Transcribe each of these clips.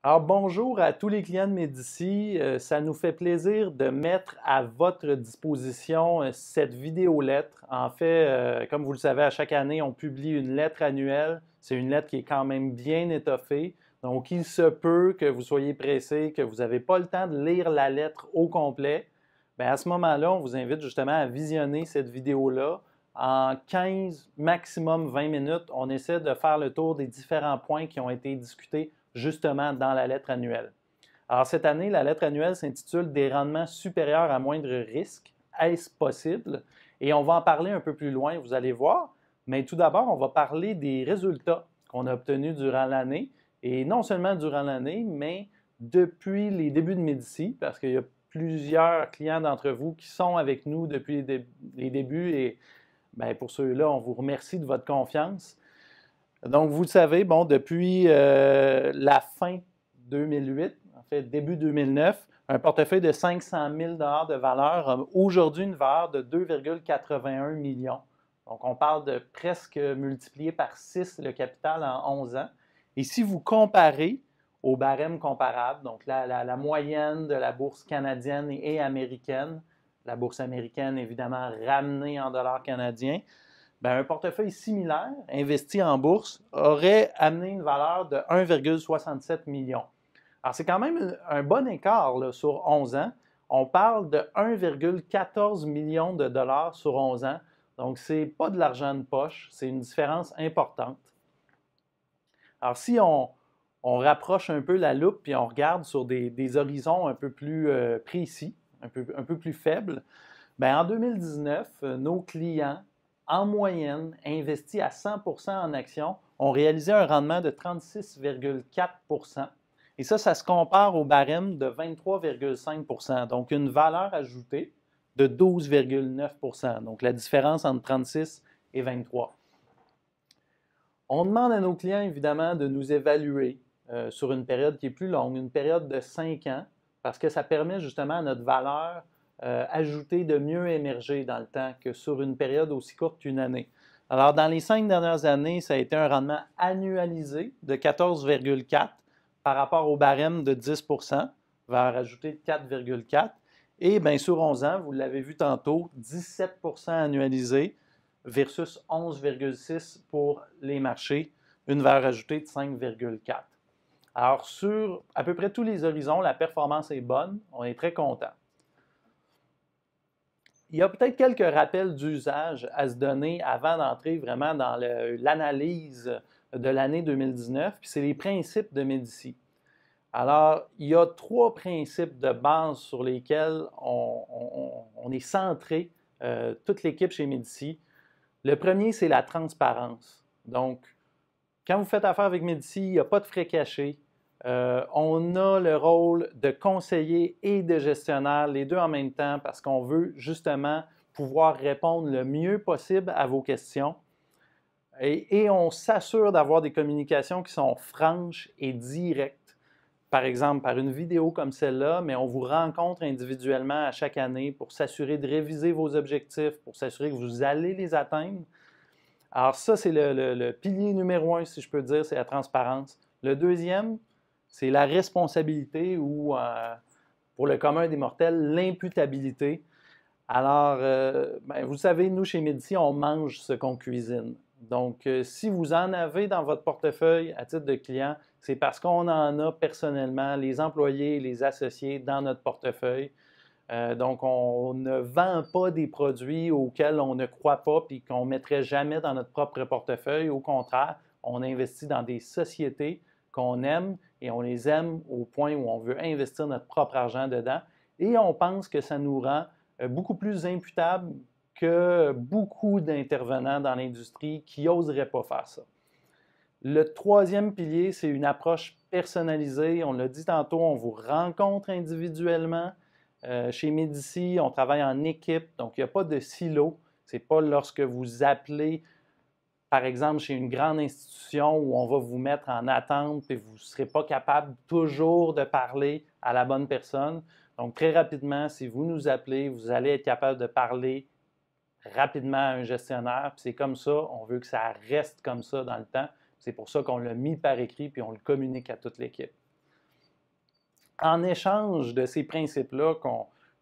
Alors, bonjour à tous les clients de Médici. Ça nous fait plaisir de mettre à votre disposition cette vidéo-lettre. En fait, comme vous le savez, à chaque année, on publie une lettre annuelle. C'est une lettre qui est quand même bien étoffée. Donc, il se peut que vous soyez pressé, que vous n'avez pas le temps de lire la lettre au complet. Bien, à ce moment-là, on vous invite justement à visionner cette vidéo-là. En 15, maximum 20 minutes, on essaie de faire le tour des différents points qui ont été discutés justement dans la lettre annuelle. Alors cette année, la lettre annuelle s'intitule Des rendements supérieurs à moindre risque. Est-ce possible? Et on va en parler un peu plus loin, vous allez voir. Mais tout d'abord, on va parler des résultats qu'on a obtenus durant l'année. Et non seulement durant l'année, mais depuis les débuts de Médici, parce qu'il y a plusieurs clients d'entre vous qui sont avec nous depuis les débuts. Et bien, pour ceux-là, on vous remercie de votre confiance. Donc, vous le savez, bon, depuis la fin 2008, en fait début 2009, un portefeuille de 500 000 de valeur a aujourd'hui une valeur de 2,81 millions. Donc, on parle de presque multiplier par 6 le capital en 11 ans. Et si vous comparez au barème comparable, donc la moyenne de la bourse canadienne et américaine, la bourse américaine évidemment ramenée en dollars canadiens, bien, un portefeuille similaire, investi en bourse, aurait amené une valeur de 1,67 million. Alors, c'est quand même un bon écart là, sur 11 ans. On parle de 1,14 million de dollars sur 11 ans. Donc, ce n'est pas de l'argent de poche, c'est une différence importante. Alors, si on rapproche un peu la loupe et on regarde sur des horizons un peu plus précis, un peu plus faibles, bien, en 2019, nos clients, en moyenne, investis à 100 en actions, ont réalisé un rendement de 36,4 et ça se compare au barème de 23,5 donc une valeur ajoutée de 12,9 donc la différence entre 36 et 23. On demande à nos clients, évidemment, de nous évaluer sur une période qui est plus longue, une période de 5 ans, parce que ça permet justement à notre valeur ajoutée de mieux émerger dans le temps que sur une période aussi courte qu'une année. Alors, dans les 5 dernières années, ça a été un rendement annualisé de 14,4 par rapport au barème de 10 valeur ajoutée de 4,4. Et bien, sur 11 ans, vous l'avez vu tantôt, 17 annualisé versus 11,6 pour les marchés, une valeur ajoutée de 5,4. Alors, sur à peu près tous les horizons, la performance est bonne. On est très content. Il y a peut-être quelques rappels d'usage à se donner avant d'entrer vraiment dans l'analyse de l'année 2019, puis c'est les principes de Médici. Alors, il y a 3 principes de base sur lesquels on est centré, toute l'équipe chez Médici. Le premier, c'est la transparence. Donc, quand vous faites affaire avec Médici, il n'y a pas de frais cachés. On a le rôle de conseiller et de gestionnaire, les deux en même temps, parce qu'on veut justement pouvoir répondre le mieux possible à vos questions. Et on s'assure d'avoir des communications qui sont franches et directes. Par exemple, par une vidéo comme celle-là, mais on vous rencontre individuellement à chaque année pour s'assurer de réviser vos objectifs, pour s'assurer que vous allez les atteindre. Alors ça, c'est le pilier numéro 1, si je peux dire, c'est la transparence. Le deuxième, c'est la responsabilité ou, pour le commun des mortels, l'imputabilité. Alors, ben, vous savez, nous, chez Médici, on mange ce qu'on cuisine. Donc, si vous en avez dans votre portefeuille à titre de client, c'est parce qu'on en a personnellement, les employés, les associés dans notre portefeuille. Donc, on ne vend pas des produits auxquels on ne croit pas et qu'on ne mettrait jamais dans notre propre portefeuille. Au contraire, on investit dans des sociétés qu'on aime et on les aime au point où on veut investir notre propre argent dedans. Et on pense que ça nous rend beaucoup plus imputable que beaucoup d'intervenants dans l'industrie qui n'oseraient pas faire ça. Le troisième pilier, c'est une approche personnalisée. On l'a dit tantôt, on vous rencontre individuellement. Chez Médici, on travaille en équipe, donc il n'y a pas de silo. Ce n'est pas lorsque vous appelez, par exemple, chez une grande institution où on va vous mettre en attente et vous ne serez pas capable toujours de parler à la bonne personne. Donc, très rapidement, si vous nous appelez, vous allez être capable de parler rapidement à un gestionnaire. Puis c'est comme ça, on veut que ça reste comme ça dans le temps. C'est pour ça qu'on l'a mis par écrit puis on le communique à toute l'équipe. En échange de ces principes-là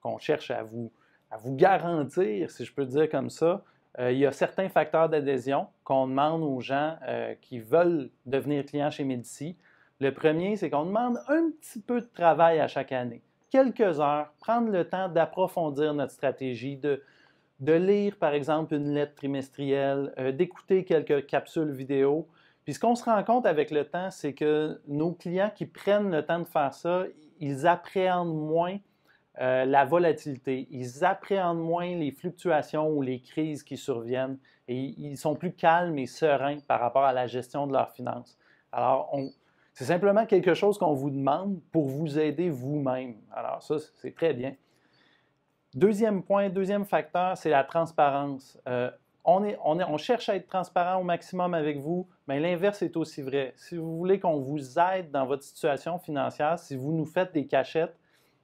qu'on cherche à vous garantir, si je peux dire comme ça, il y a certains facteurs d'adhésion qu'on demande aux gens qui veulent devenir clients chez Médicis. Le premier, c'est qu'on demande un petit peu de travail à chaque année. Quelques heures, prendre le temps d'approfondir notre stratégie, de lire, par exemple, une lettre trimestrielle, d'écouter quelques capsules vidéo. Puis ce qu'on se rend compte avec le temps, c'est que nos clients qui prennent le temps de faire ça, ils appréhendent moins la volatilité, ils appréhendent moins les fluctuations ou les crises qui surviennent et ils sont plus calmes et sereins par rapport à la gestion de leurs finances. Alors, c'est simplement quelque chose qu'on vous demande pour vous aider vous-même. Alors ça, c'est très bien. Deuxième point, deuxième facteur, c'est la transparence. On cherche à être transparent au maximum avec vous, mais l'inverse est aussi vrai. Si vous voulez qu'on vous aide dans votre situation financière, si vous nous faites des cachettes,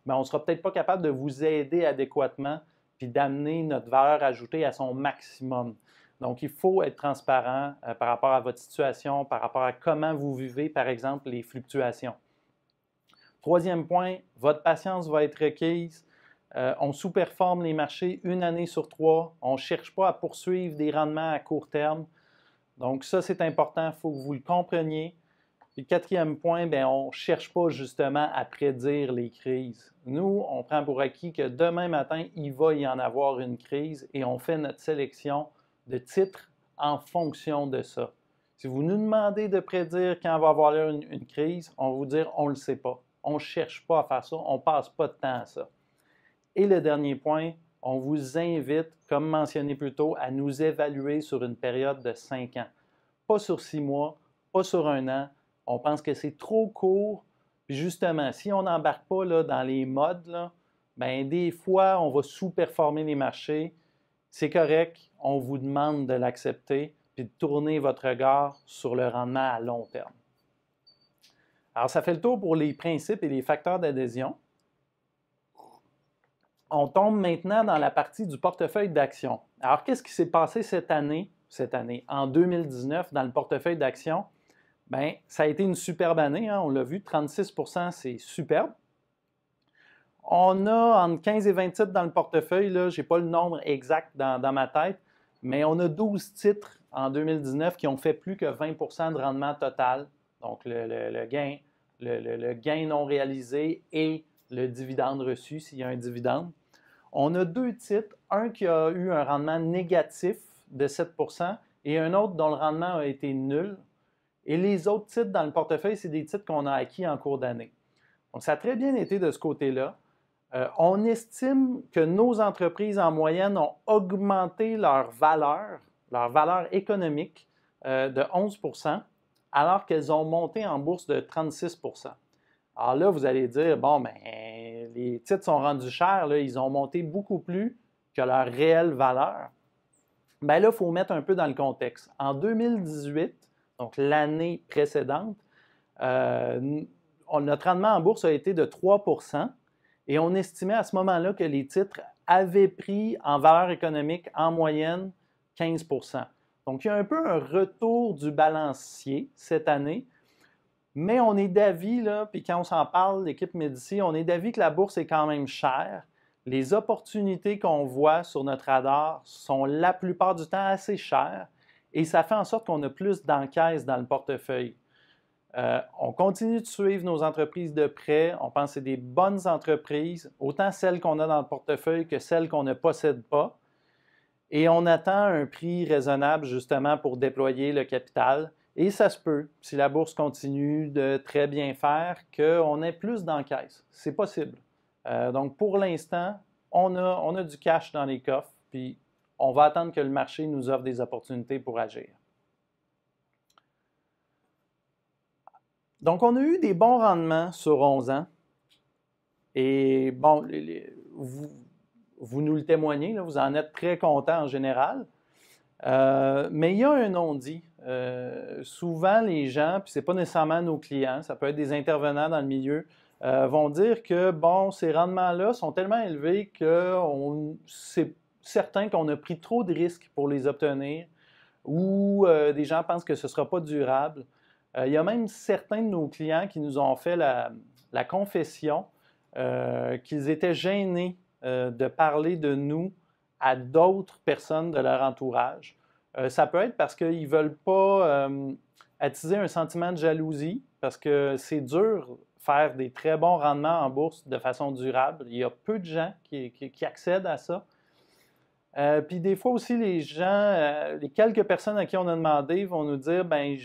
bien, on ne sera peut-être pas capable de vous aider adéquatement puis d'amener notre valeur ajoutée à son maximum. Donc, il faut être transparent par rapport à votre situation, par rapport à comment vous vivez, par exemple, les fluctuations. Troisième point, votre patience va être requise. On sous-performe les marchés une année sur 3. On ne cherche pas à poursuivre des rendements à court terme. Donc, ça, c'est important. Il faut que vous le compreniez. Puis, quatrième point, bien, on ne cherche pas justement à prédire les crises. Nous, on prend pour acquis que demain matin, il va y en avoir une crise et on fait notre sélection de titres en fonction de ça. Si vous nous demandez de prédire quand va avoir lieu une crise, on va vous dire on ne le sait pas. On ne cherche pas à faire ça, on ne passe pas de temps à ça. Et le dernier point, on vous invite, comme mentionné plus tôt, à nous évaluer sur une période de 5 ans. Pas sur 6 mois, pas sur 1 an. On pense que c'est trop court. Puis justement, si on n'embarque pas là, dans les modes, là, bien, des fois, on va sous-performer les marchés. C'est correct, on vous demande de l'accepter puis de tourner votre regard sur le rendement à long terme. Alors, ça fait le tour pour les principes et les facteurs d'adhésion. On tombe maintenant dans la partie du portefeuille d'actions. Alors, qu'est-ce qui s'est passé cette année, en 2019, dans le portefeuille d'actions? Bien, ça a été une superbe année, hein, on l'a vu, 36 %, c'est superbe. On a entre 15 et 20 titres dans le portefeuille, je n'ai pas le nombre exact dans ma tête, mais on a 12 titres en 2019 qui ont fait plus que 20 % de rendement total. Donc, le gain non réalisé et le dividende reçu, s'il y a un dividende. On a 2 titres, un qui a eu un rendement négatif de 7 % et un autre dont le rendement a été nul. Et les autres titres dans le portefeuille, c'est des titres qu'on a acquis en cours d'année. Donc, ça a très bien été de ce côté-là. On estime que nos entreprises, en moyenne, ont augmenté leur valeur économique de 11 % alors qu'elles ont monté en bourse de 36 %. Alors là, vous allez dire, bon, bien, les titres sont rendus chers, là, ils ont monté beaucoup plus que leur réelle valeur. Bien là, il faut mettre un peu dans le contexte. En 2018, donc l'année précédente, notre rendement en bourse a été de 3 % et on estimait à ce moment-là que les titres avaient pris en valeur économique en moyenne 15 %. Donc, il y a un peu un retour du balancier cette année, mais on est d'avis, puis quand on s'en parle, l'équipe Médicis, on est d'avis que la bourse est quand même chère. Les opportunités qu'on voit sur notre radar sont la plupart du temps assez chères et ça fait en sorte qu'on a plus d'encaisse dans le portefeuille. On continue de suivre nos entreprises de près. On pense que c'est des bonnes entreprises, autant celles qu'on a dans le portefeuille que celles qu'on ne possède pas. Et on attend un prix raisonnable justement pour déployer le capital. Et ça se peut, si la bourse continue de très bien faire, qu'on ait plus d'encaisse. C'est possible. Donc, pour l'instant, on a du cash dans les coffres, puis on va attendre que le marché nous offre des opportunités pour agir. Donc, on a eu des bons rendements sur 11 ans. Et bon, vous nous le témoignez, là, vous en êtes très contents en général. Mais il y a un non-dit. Souvent, les gens, puis ce n'est pas nécessairement nos clients, ça peut être des intervenants dans le milieu, vont dire que, bon, ces rendements-là sont tellement élevés que c'est certain qu'on a pris trop de risques pour les obtenir ou des gens pensent que ce ne sera pas durable. Il y a même certains de nos clients qui nous ont fait la confession qu'ils étaient gênés de parler de nous à d'autres personnes de leur entourage. Ça peut être parce qu'ils ne veulent pas attiser un sentiment de jalousie, parce que c'est dur faire des très bons rendements en bourse de façon durable. Il y a peu de gens qui accèdent à ça. Puis des fois aussi, les gens, les quelques personnes à qui on a demandé vont nous dire, ben,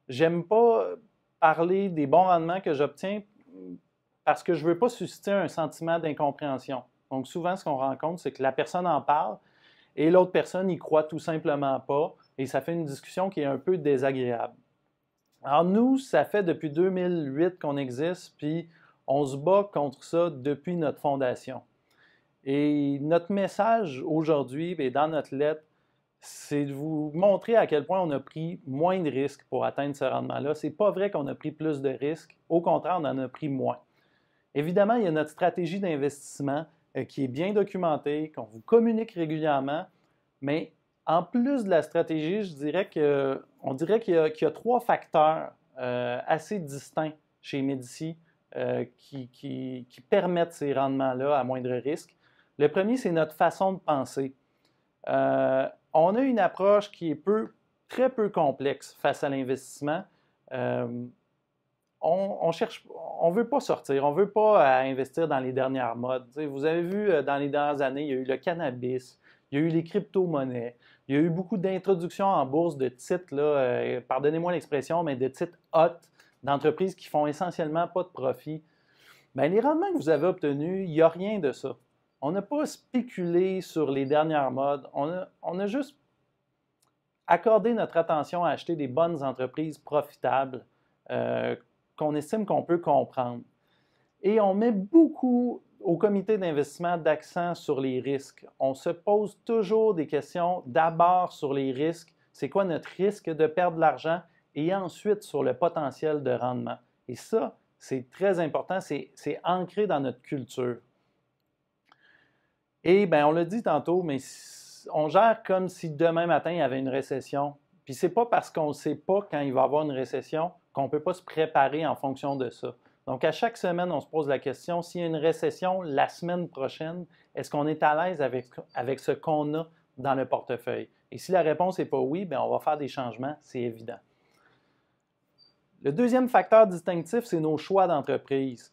j'aime pas parler des bons rendements que j'obtiens parce que je ne veux pas susciter un sentiment d'incompréhension. Donc souvent, ce qu'on rencontre, c'est que la personne en parle et l'autre personne n'y croit tout simplement pas et ça fait une discussion qui est un peu désagréable. Alors nous, ça fait depuis 2008 qu'on existe, puis on se bat contre ça depuis notre fondation. Et notre message aujourd'hui, et dans notre lettre, c'est de vous montrer à quel point on a pris moins de risques pour atteindre ce rendement-là. Ce n'est pas vrai qu'on a pris plus de risques. Au contraire, on en a pris moins. Évidemment, il y a notre stratégie d'investissement qui est bien documentée, qu'on vous communique régulièrement, mais en plus de la stratégie, on dirait qu'il y a trois facteurs assez distincts chez Médicis qui permettent ces rendements-là à moindre risque. Le premier, c'est notre façon de penser. On a une approche qui est très peu complexe face à l'investissement. On ne veut pas sortir, on ne veut pas investir dans les dernières modes. Vous avez vu, dans les dernières années, il y a eu le cannabis, il y a eu les crypto-monnaies, il y a eu beaucoup d'introductions en bourse de titres, pardonnez-moi l'expression, mais de titres hot, d'entreprises qui font essentiellement pas de profit. Bien, les rendements que vous avez obtenus, il n'y a rien de ça. On n'a pas spéculé sur les dernières modes, on a juste accordé notre attention à acheter des bonnes entreprises profitables qu'on estime qu'on peut comprendre. Et on met beaucoup au comité d'investissement d'accent sur les risques. On se pose toujours des questions d'abord sur les risques. C'est quoi notre risque de perdre de l'argent? Et ensuite sur le potentiel de rendement. Et ça, c'est très important, c'est ancré dans notre culture. Et bien, on l'a dit tantôt, mais on gère comme si demain matin, il y avait une récession. Puis c'est pas parce qu'on ne sait pas quand il va y avoir une récession qu'on ne peut pas se préparer en fonction de ça. Donc, à chaque semaine, on se pose la question, s'il y a une récession la semaine prochaine, est-ce qu'on est à l'aise avec ce qu'on a dans le portefeuille? Et si la réponse n'est pas oui, bien, on va faire des changements, c'est évident. Le deuxième facteur distinctif, c'est nos choix d'entreprise.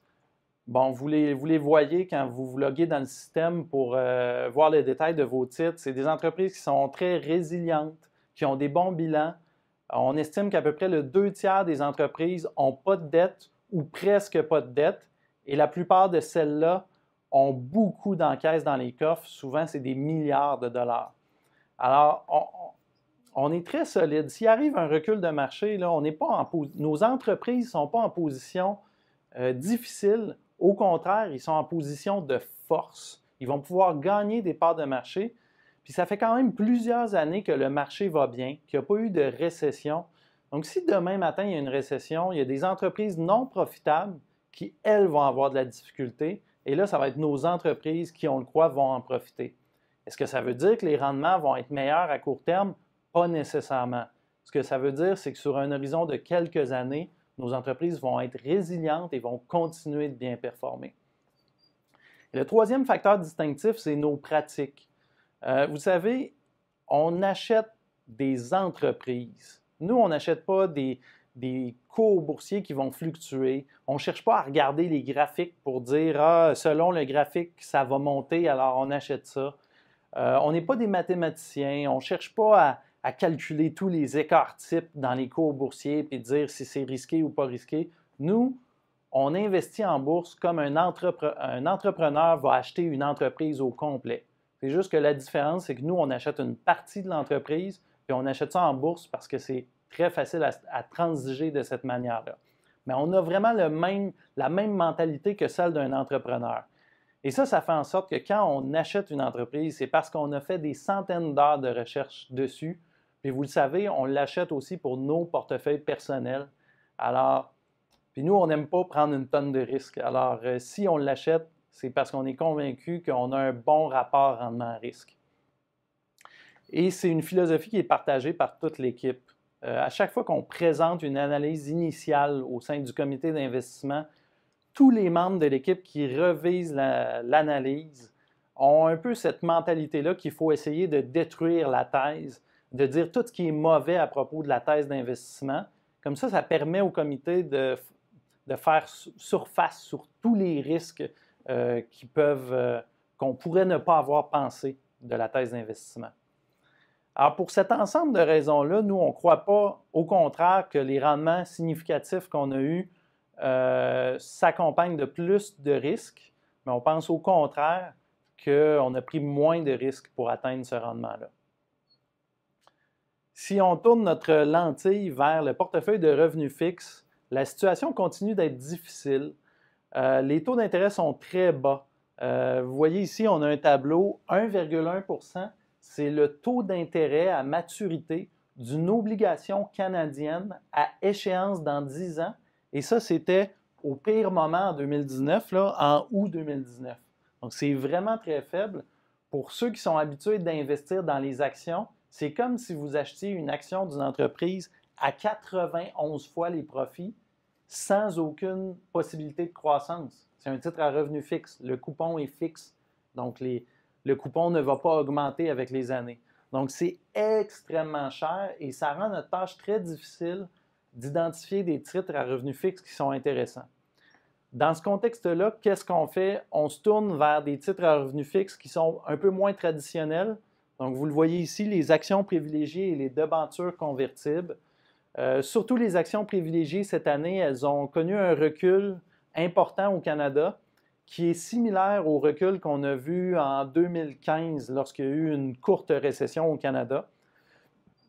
Bon, vous les voyez quand vous vous loguez dans le système pour voir les détails de vos titres. C'est des entreprises qui sont très résilientes, qui ont des bons bilans. On estime qu'à peu près le 2/3 des entreprises n'ont pas de dette ou presque pas de dette. Et la plupart de celles-là ont beaucoup d'encaisses dans les coffres. Souvent, c'est des milliards de dollars. Alors, on est très solide. S'il arrive un recul de marché, là, nos entreprises ne sont pas en position difficile. Au contraire, ils sont en position de force. Ils vont pouvoir gagner des parts de marché. Puis ça fait quand même plusieurs années que le marché va bien, qu'il n'y a pas eu de récession. Donc, si demain matin, il y a une récession, il y a des entreprises non profitables qui, elles, vont avoir de la difficulté. Et là, ça va être nos entreprises qui, on le croit, vont en profiter. Est-ce que ça veut dire que les rendements vont être meilleurs à court terme? Pas nécessairement. Ce que ça veut dire, c'est que sur un horizon de quelques années, nos entreprises vont être résilientes et vont continuer de bien performer. Et le troisième facteur distinctif, c'est nos pratiques. Vous savez, on achète des entreprises. Nous, on n'achète pas des cours boursiers qui vont fluctuer. On ne cherche pas à regarder les graphiques pour dire « Ah, selon le graphique, ça va monter, alors on achète ça ». On n'est pas des mathématiciens. On ne cherche pas à calculer tous les écarts types dans les cours boursiers et dire si c'est risqué ou pas risqué. Nous, on investit en bourse comme un entrepreneur va acheter une entreprise au complet. C'est juste que la différence, c'est que nous, on achète une partie de l'entreprise puis on achète ça en bourse parce que c'est très facile à transiger de cette manière-là. Mais on a vraiment la même mentalité que celle d'un entrepreneur. Et ça fait en sorte que quand on achète une entreprise, c'est parce qu'on a fait des centaines d'heures de recherche dessus. Puis vous le savez, on l'achète aussi pour nos portefeuilles personnels. Alors, puis nous, on n'aime pas prendre une tonne de risques. Alors, si on l'achète, c'est parce qu'on est convaincu qu'on a un bon rapport rendement-risque. Et c'est une philosophie qui est partagée par toute l'équipe. À chaque fois qu'on présente une analyse initiale au sein du comité d'investissement, tous les membres de l'équipe qui revisent l'analyse ont un peu cette mentalité-là qu'il faut essayer de détruire la thèse, de dire tout ce qui est mauvais à propos de la thèse d'investissement. Comme ça permet au comité de faire surface sur tous les risques qu'on pourrait ne pas avoir pensé de la thèse d'investissement. Alors, pour cet ensemble de raisons-là, nous, on ne croit pas, au contraire, que les rendements significatifs qu'on a eus s'accompagnent de plus de risques, mais on pense au contraire qu'on a pris moins de risques pour atteindre ce rendement-là. Si on tourne notre lentille vers le portefeuille de revenus fixes, la situation continue d'être difficile. Les taux d'intérêt sont très bas. Vous voyez ici, on a un tableau 1,1 %, c'est le taux d'intérêt à maturité d'une obligation canadienne à échéance dans 10 ans. Et ça, c'était au pire moment en 2019, là, en août 2019. Donc, c'est vraiment très faible. Pour ceux qui sont habitués d'investir dans les actions, c'est comme si vous achetiez une action d'une entreprise à 91 fois les profits sans aucune possibilité de croissance. C'est un titre à revenu fixe. Le coupon est fixe. Donc, le coupon ne va pas augmenter avec les années. Donc, c'est extrêmement cher et ça rend notre tâche très difficile d'identifier des titres à revenu fixe qui sont intéressants. Dans ce contexte-là, qu'est-ce qu'on fait? On se tourne vers des titres à revenu fixe qui sont un peu moins traditionnels. Donc, vous le voyez ici, les actions privilégiées et les debentures convertibles. Surtout les actions privilégiées cette année, elles ont connu un recul important au Canada qui est similaire au recul qu'on a vu en 2015 lorsqu'il y a eu une courte récession au Canada.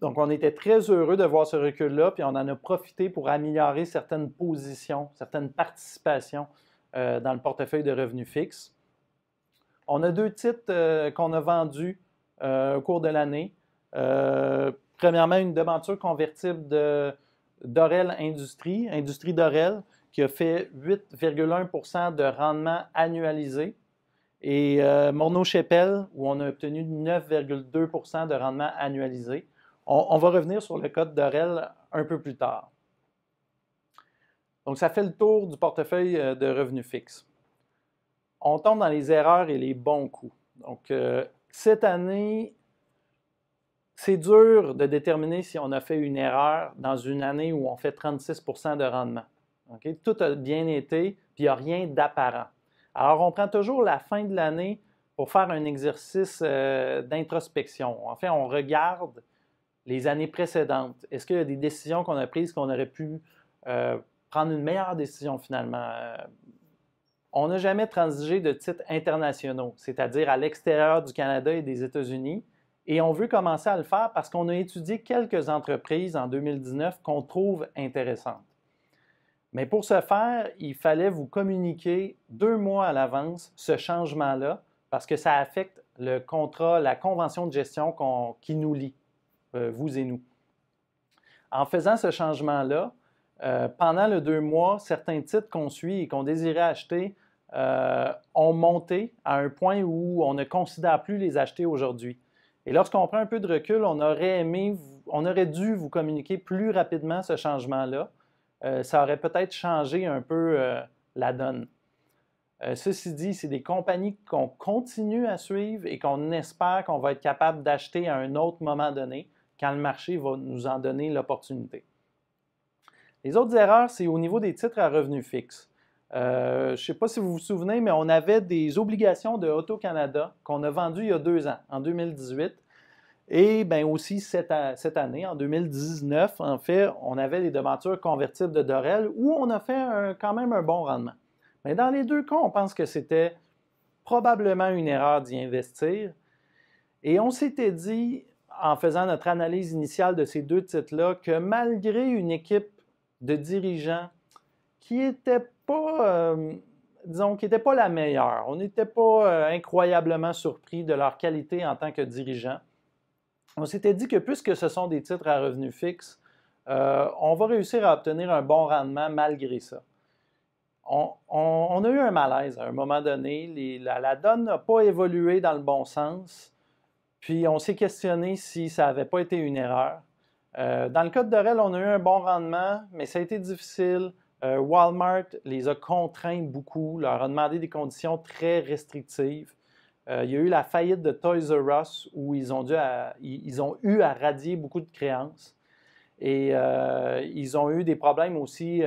Donc, on était très heureux de voir ce recul-là, puis on en a profité pour améliorer certaines positions, certaines participations dans le portefeuille de revenus fixes. On a deux titres qu'on a vendus au cours de l'année. Premièrement, une debenture convertible d'Orel Industrie d'Orel, qui a fait 8,1 % de rendement annualisé. Et Morneau-Shepell, où on a obtenu 9,2 % de rendement annualisé. On va revenir sur le code d'Orel un peu plus tard. Donc, ça fait le tour du portefeuille de revenus fixes. On tombe dans les erreurs et les bons coups. Donc, cette année, c'est dur de déterminer si on a fait une erreur dans une année où on fait 36 % de rendement. Okay? Tout a bien été, puis il n'y a rien d'apparent. Alors, on prend toujours la fin de l'année pour faire un exercice d'introspection. En fait, on regarde les années précédentes. Est-ce qu'il y a des décisions qu'on a prises qu'on aurait pu prendre une meilleure décision finalement? On n'a jamais transigé de titres internationaux, c'est-à-dire à l'extérieur du Canada et des États-Unis. Et on veut commencer à le faire parce qu'on a étudié quelques entreprises en 2019 qu'on trouve intéressantes. Mais pour ce faire, il fallait vous communiquer 2 mois à l'avance ce changement-là parce que ça affecte le contrat, la convention de gestion qui nous lie, vous et nous. En faisant ce changement-là, pendant le 2 mois, certains titres qu'on suit et qu'on désirait acheter ont monté à un point où on ne considère plus les acheter aujourd'hui. Et lorsqu'on prend un peu de recul, on aurait dû vous communiquer plus rapidement ce changement-là. Ça aurait peut-être changé un peu la donne. Ceci dit, c'est des compagnies qu'on continue à suivre et qu'on espère qu'on va être capable d'acheter à un autre moment donné quand le marché va nous en donner l'opportunité. Les autres erreurs, c'est au niveau des titres à revenus fixes. Je ne sais pas si vous vous souvenez, mais on avait des obligations de Auto-Canada qu'on a vendues il y a 2 ans, en 2018. Et bien aussi cette année, en 2019, en fait, on avait les debentures convertibles de Dorel où on a fait quand même un bon rendement. Mais dans les 2 cas, on pense que c'était probablement une erreur d'y investir. Et on s'était dit, en faisant notre analyse initiale de ces 2 titres-là, que malgré une équipe de dirigeants qui n'était pas, disons, qui n'était pas la meilleure, on n'était pas incroyablement surpris de leur qualité en tant que dirigeants. On s'était dit que puisque ce sont des titres à revenus fixes, on va réussir à obtenir un bon rendement malgré ça. On a eu un malaise à un moment donné. La donne n'a pas évolué dans le bon sens. Puis on s'est questionné si ça n'avait pas été une erreur. Dans le cas de Dorel, on a eu un bon rendement, mais ça a été difficile. Walmart les a contraints beaucoup, leur a demandé des conditions très restrictives. Il y a eu la faillite de Toys R Us où ils ont eu à radier beaucoup de créances. Et ils ont eu des problèmes aussi.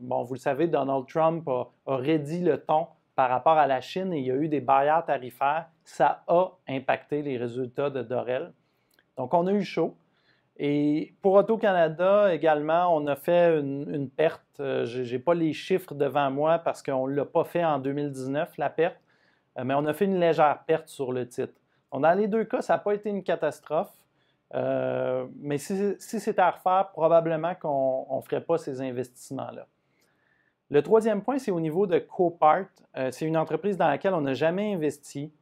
Bon, vous le savez, Donald Trump a raidi le ton par rapport à la Chine et il y a eu des barrières tarifaires. Ça a impacté les résultats de Dorel. Donc, on a eu chaud. Et pour Auto-Canada également, on a fait une perte. Je n'ai pas les chiffres devant moi parce qu'on ne l'a pas fait en 2019, la perte, mais on a fait une légère perte sur le titre. Donc, dans les deux cas, ça n'a pas été une catastrophe, mais si c'était à refaire, probablement qu'on ne ferait pas ces investissements-là. Le troisième point, c'est au niveau de Copart. C'est une entreprise dans laquelle on n'a jamais investi.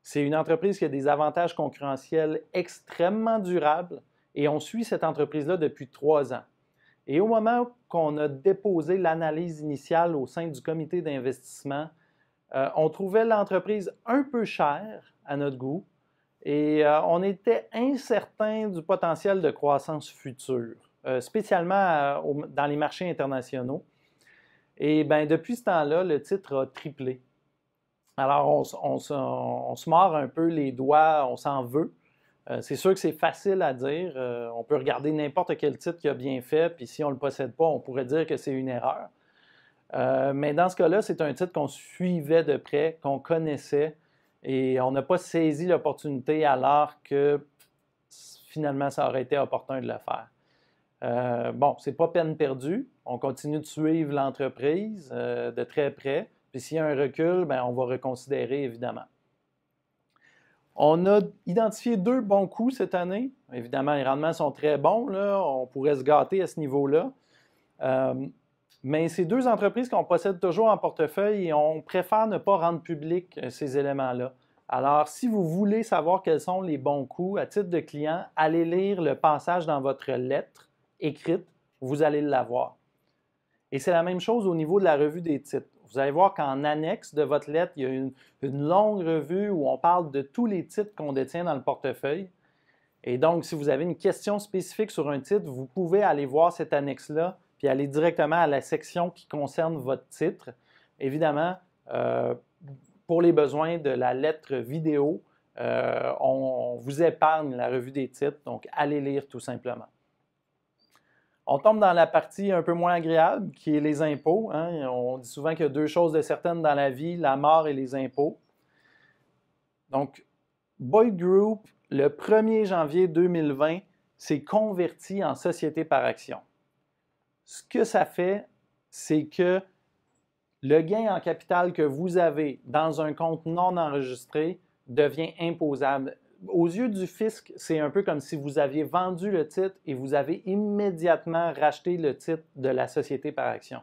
C'est une entreprise qui a des avantages concurrentiels extrêmement durables. Et on suit cette entreprise-là depuis 3 ans. Et au moment qu'on a déposé l'analyse initiale au sein du comité d'investissement, on trouvait l'entreprise un peu chère à notre goût et on était incertain du potentiel de croissance future, spécialement dans les marchés internationaux. Et bien, depuis ce temps-là, le titre a triplé. Alors, on se mord un peu les doigts, on s'en veut. C'est sûr que c'est facile à dire. On peut regarder n'importe quel titre qui a bien fait, puis si on ne le possède pas, on pourrait dire que c'est une erreur. Mais dans ce cas-là, c'est un titre qu'on suivait de près, qu'on connaissait, et on n'a pas saisi l'opportunité alors que finalement, ça aurait été opportun de le faire. Bon, c'est pas peine perdue. On continue de suivre l'entreprise de très près. Puis s'il y a un recul, bien, on va reconsidérer évidemment. On a identifié 2 bons coups cette année. Évidemment, les rendements sont très bons, là. On pourrait se gâter à ce niveau-là. Mais c'est 2 entreprises qu'on possède toujours en portefeuille et on préfère ne pas rendre public ces éléments-là. Alors, si vous voulez savoir quels sont les bons coups à titre de client, allez lire le passage dans votre lettre écrite, vous allez l'avoir. Et c'est la même chose au niveau de la revue des titres. Vous allez voir qu'en annexe de votre lettre, il y a une longue revue où on parle de tous les titres qu'on détient dans le portefeuille. Et donc, si vous avez une question spécifique sur un titre, vous pouvez aller voir cette annexe-là puis aller directement à la section qui concerne votre titre. Évidemment, pour les besoins de la lettre vidéo, on vous épargne la revue des titres, donc allez lire tout simplement. On tombe dans la partie un peu moins agréable, qui est les impôts. Hein. On dit souvent qu'il y a 2 choses de certaines dans la vie, la mort et les impôts. Donc, Boyd Group, le 1er janvier 2020, s'est converti en société par action. Ce que ça fait, c'est que le gain en capital que vous avez dans un compte non enregistré devient imposable. Aux yeux du fisc, c'est un peu comme si vous aviez vendu le titre et vous avez immédiatement racheté le titre de la société par action.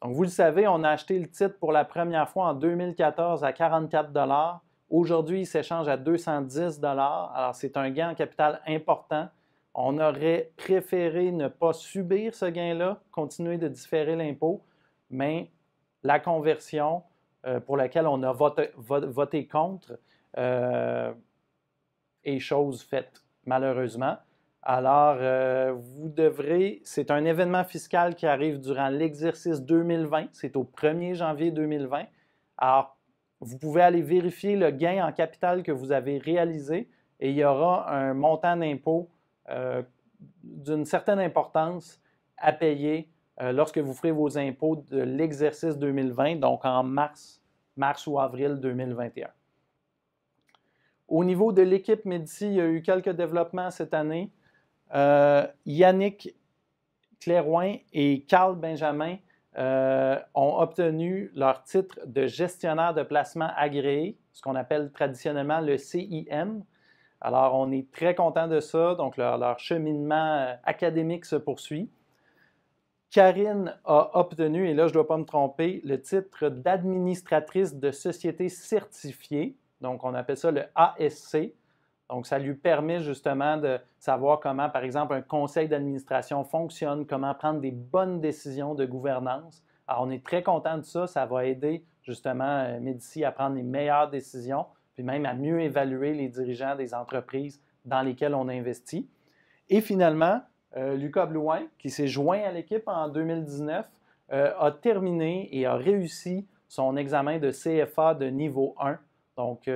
Donc, vous le savez, on a acheté le titre pour la première fois en 2014 à 44 $. Aujourd'hui, il s'échange à 210 $. Alors, c'est un gain en capital important. On aurait préféré ne pas subir ce gain-là, continuer de différer l'impôt, mais la conversion pour laquelle on a voté contre est chose faite, malheureusement. Alors, vous devrez, c'est un événement fiscal qui arrive durant l'exercice 2020, c'est au 1er janvier 2020. Alors, vous pouvez aller vérifier le gain en capital que vous avez réalisé et il y aura un montant d'impôt d'une certaine importance à payer lorsque vous ferez vos impôts de l'exercice 2020, donc en mars ou avril 2021. Au niveau de l'équipe Médicis, il y a eu quelques développements cette année. Yannick Clairoin et Carl Benjamin ont obtenu leur titre de gestionnaire de placement agréé, ce qu'on appelle traditionnellement le CIM. Alors, on est très content de ça. Donc, leur cheminement académique se poursuit. Karine a obtenu, et là, je ne dois pas me tromper, le titre d'administratrice de société certifiée. Donc, on appelle ça le ASC. Donc, ça lui permet justement de savoir comment, par exemple, un conseil d'administration fonctionne, comment prendre des bonnes décisions de gouvernance. Alors, on est très content de ça. Ça va aider justement Médicis à prendre les meilleures décisions, puis même à mieux évaluer les dirigeants des entreprises dans lesquelles on investit. Et finalement, Lucas Blouin, qui s'est joint à l'équipe en 2019, a terminé et a réussi son examen de CFA de niveau 1. Donc,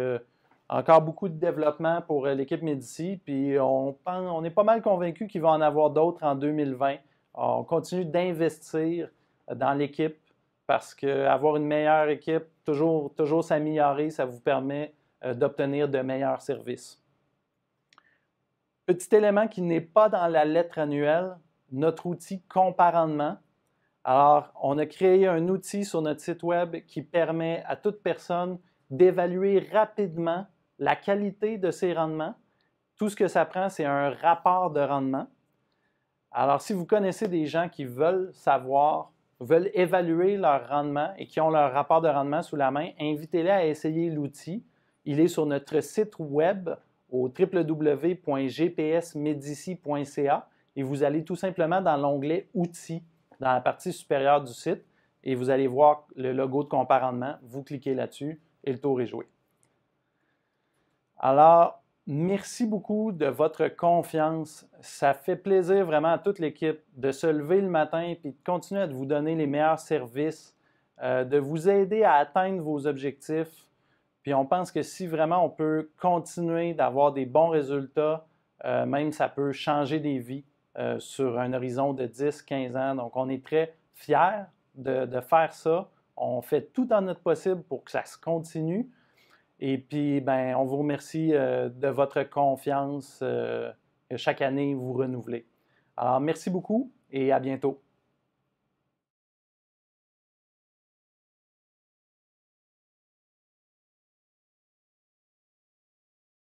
encore beaucoup de développement pour l'équipe Médicis, puis on est pas mal convaincu qu'il va en avoir d'autres en 2020. On continue d'investir dans l'équipe parce qu'avoir une meilleure équipe, toujours s'améliorer, ça vous permet d'obtenir de meilleurs services. Petit élément qui n'est pas dans la lettre annuelle, notre outil Comparandement. Alors, on a créé un outil sur notre site web qui permet à toute personne d'évaluer rapidement la qualité de ses rendements. Tout ce que ça prend, c'est un rapport de rendement. Alors, si vous connaissez des gens qui veulent savoir, veulent évaluer leur rendement et qui ont leur rapport de rendement sous la main, invitez-les à essayer l'outil. Il est sur notre site web au www.gpsmedici.ca et vous allez tout simplement dans l'onglet Outils dans la partie supérieure du site et vous allez voir le logo de Comparandement. Vous cliquez là-dessus et le tour est joué. Alors, merci beaucoup de votre confiance. Ça fait plaisir vraiment à toute l'équipe de se lever le matin et de continuer à vous donner les meilleurs services, de vous aider à atteindre vos objectifs. Puis on pense que si vraiment on peut continuer d'avoir des bons résultats, même ça peut changer des vies sur un horizon de 10-15 ans. Donc on est très fiers de faire ça. On fait tout en notre possible pour que ça se continue. Et puis, ben, on vous remercie de votre confiance que chaque année vous renouvelez. Alors, merci beaucoup et à bientôt.